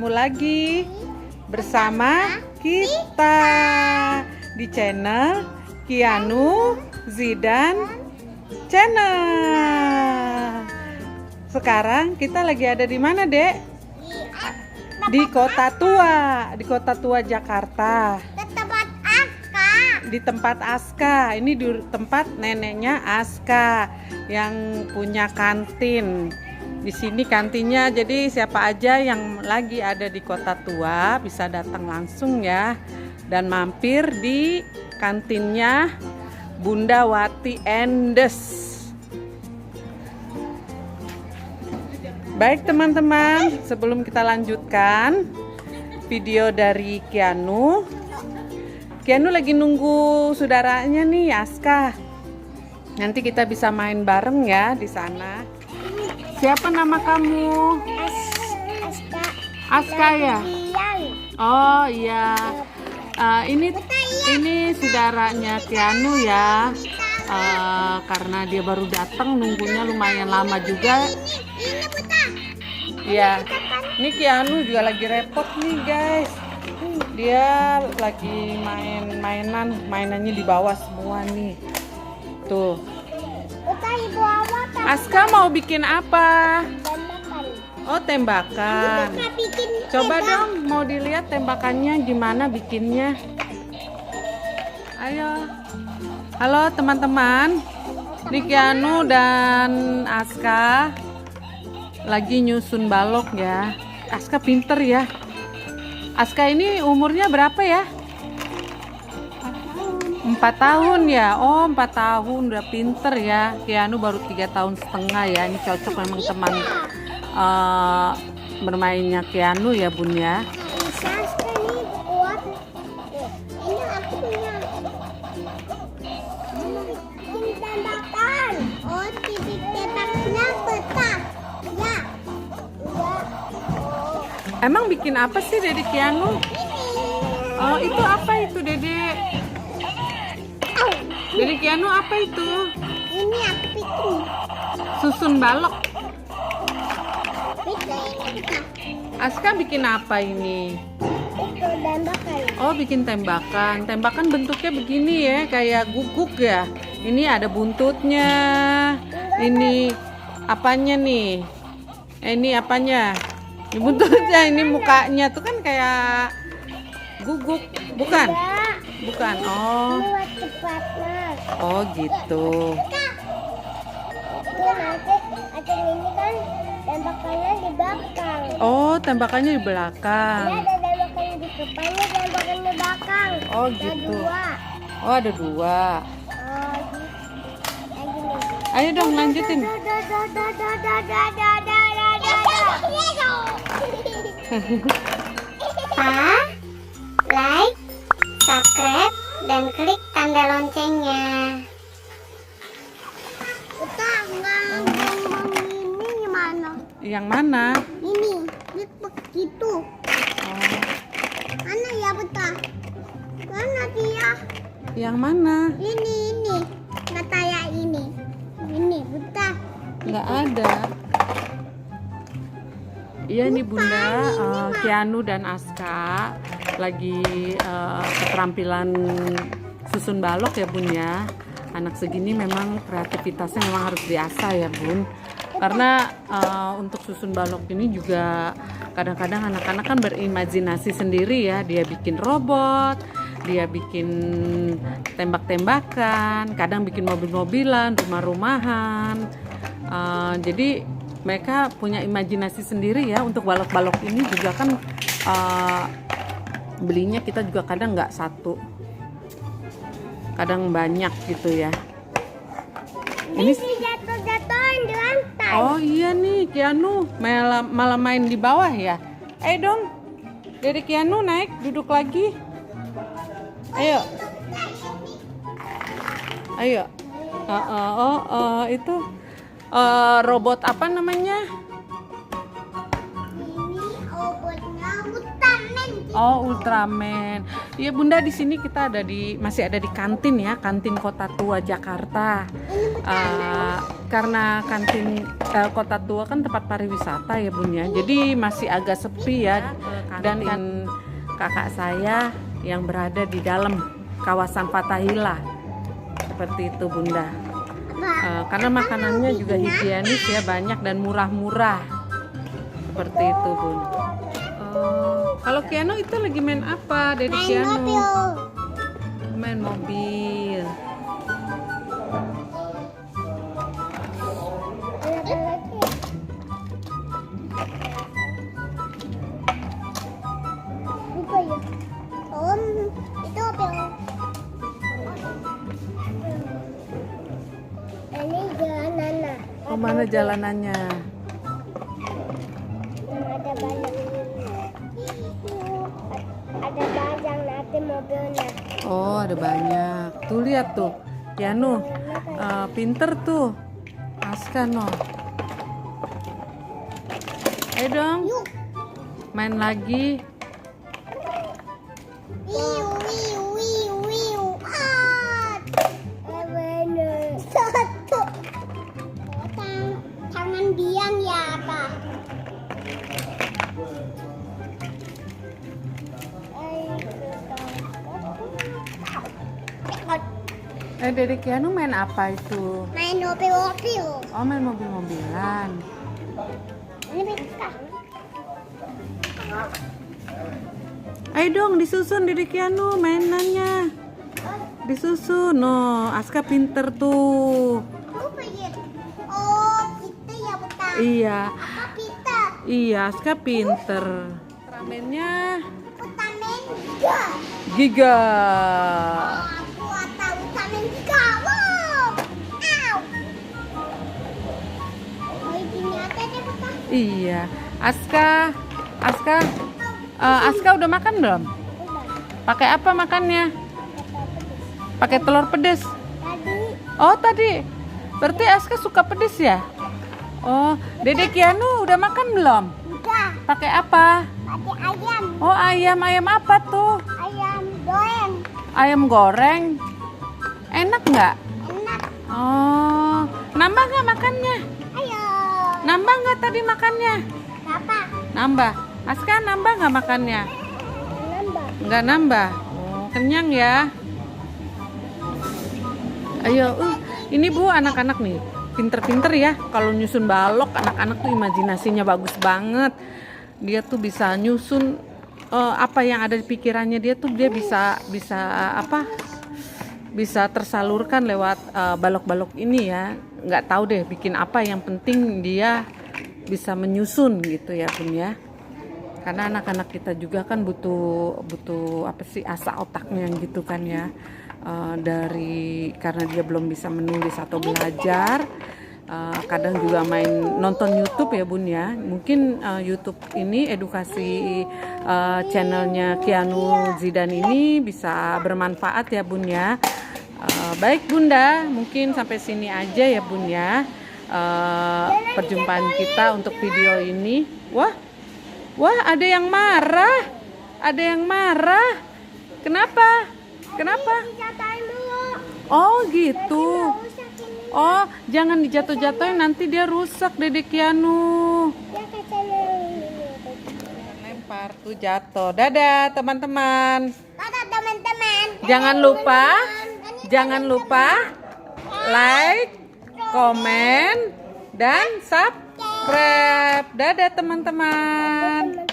ketemu lagi bersama kita di channel Kianu Zidan Channel. Sekarang kita lagi ada di mana, Dek? Di Kota Tua Jakarta. Di tempat Aska. Ini di tempat neneknya Aska yang punya kantin. Di sini kantinnya, jadi siapa aja yang lagi ada di Kota Tua bisa datang langsung ya dan mampir di kantinnya Bunda Wati Endes. Baik teman-teman, sebelum kita lanjutkan video dari Kianu lagi nunggu saudaranya nih, Aska. Nanti kita bisa main bareng ya di sana. Siapa nama kamu? Aska ya? Oh iya. Ini saudaranya Kianu ya. Karena dia baru datang, nunggunya lumayan lama juga. Iya. Ini Kianu juga lagi repot nih guys. Dia lagi mainannya di bawah semua nih. Tuh. Aska mau bikin apa? Oh, tembakan. Coba dong, mau dilihat tembakannya gimana bikinnya. Ayo. Halo teman-teman. Ini Kianu dan Aska lagi nyusun balok ya. Aska pinter ya. Aska ini umurnya berapa ya? 4 tahun ya. Oh, 4 tahun udah pinter ya. Kianu baru 3 tahun setengah ya. Ini cocok memang teman bermainnya Kianu ya Bun ya. Emang bikin apa sih Dede Kianu? Oh, itu apa itu Dede? Dede Kianu apa itu? Ini aku bikin. Susun balok. Bikin. Aska bikin apa ini? Itu tembakan. Oh, bikin tembakan. Tembakan bentuknya begini ya, kayak guguk ya. Ini ada buntutnya. Ini apanya nih? Ini apanya? Ini buntutnya, ini mukanya tuh kan kayak guguk, bukan? Bukan. Oh. Oh gitu. Itu nanti ada ini kan tembakannya di belakang. Oh, tembakannya di belakang. Ini ada tembakannya di depannya, tembakannya di belakang. Oh Ada gitu. dua. Oh, ada dua. Oh, gitu. Ayo dong lanjutin. Like, subscribe, dan klik tanda loncengnya. Kita ngomong ini gimana? Yang mana? Ini begitu. Oh, Mana ya Buta? Mana dia? yang mana? Ini. Nggak kayak ini. Ini Buta. Nggak ada. Iya nih Bunda, Kianu dan Aska lagi keterampilan susun balok ya Bun ya. Anak segini memang kreativitasnya memang harus diasah ya Bun. Karena untuk susun balok ini juga kadang-kadang anak-anak kan berimajinasi sendiri ya. Dia bikin robot, dia bikin tembak-tembakan, kadang bikin mobil-mobilan, rumah-rumahan. Jadi mereka punya imajinasi sendiri ya. Untuk balok-balok ini juga kan belinya kita juga kadang nggak satu, kadang banyak gitu ya. Ini jatuh-jatuhin di lantai. oh iya nih Kianu malah main di bawah ya. Dong Dede Kianu naik, duduk lagi. Ayo. Itu robot apa namanya? Ini obatnya Ultraman. Oh, Ultraman. Iya Bunda, di sini kita masih ada di kantin ya, kantin Kota Tua Jakarta. Karena kantin Kota Tua kan tempat pariwisata ya Bun ya. Jadi masih agak sepi ya. dan kakak saya yang berada di dalam kawasan Fathahillah. Seperti itu Bunda. Karena makanannya juga higienis ya, banyak dan murah-murah. Seperti itu Bun. Kalau Kiano itu lagi main apa, Dedi Kiano? Main mobil. Itu apa? Ini jalanannya. Oh, mana jalanannya? Ada banyak. Ada banyak nanti mobilnya. Oh, ada banyak. Tuh lihat tuh, Kiano, pinter tuh, Aska no. Ayo dong, Yuk. main lagi. Wiu wiu wiu wiu. Bener. Satu. Tangan biang ya apa? Dedi Kiano main apa itu? Main mobil-mobil. Oh, main mobil-mobilan. Ini bisa. Ayo dong, disusun Dedi Kiano mainannya. Disusun, no, Aska pinter tuh. Lupa ya. Oh, kita ya betul. Iya, Apa kita? iya, Aska pinter. Ramennya Utamen juga. Giga. Aku tahu utamen juga. Wow. Ow. Oh, ini ada deh betul. Iya, Aska udah makan belum? Udah. Pakai apa makannya? Pakai telur pedes. Tadi Oh, tadi. Berarti Aska suka pedes ya? Oh, Dede Kiano udah makan belum? udah. Pakai apa? Pakai ayam. Oh, ayam apa tuh? Ayam goreng. Ayam goreng. Enak nggak? Enak. Oh, nambah nggak makannya? Ayo. Nambah nggak tadi makannya? Apa? Nambah. Aska nambah nggak makannya? Nambah. Nggak nambah. Oh, kenyang ya. Ayo, ini Bu anak-anak nih, pinter-pinter ya. Kalau nyusun balok, anak-anak tuh imajinasinya bagus banget. Dia tuh bisa nyusun apa yang ada di pikirannya dia tuh dia bisa bisa tersalurkan lewat balok-balok ini ya. Nggak tahu deh bikin apa, yang penting dia bisa menyusun gitu ya Bun ya. Karena anak-anak kita juga kan butuh apa sih, asa otaknya gitu kan ya. Karena dia belum bisa menulis atau belajar, kadang juga nonton YouTube ya Bun ya. Mungkin YouTube ini edukasi channelnya Kiano Zidan ini bisa bermanfaat ya Bun ya. Baik Bunda, mungkin sampai sini aja ya Bun ya perjumpaan kita untuk video ini. Wah, ada yang marah. Kenapa? Dicatain dulu. Oh gitu. Rusak ini. Oh, jangan dijatuh-jatuhin, nanti dia rusak Dede Kiano. Ya kacanya ini. Lempar tuh jatuh. Dadah teman-teman. Pada teman-teman. Jangan lupa like, komen, dan subscribe. Dadah teman-teman.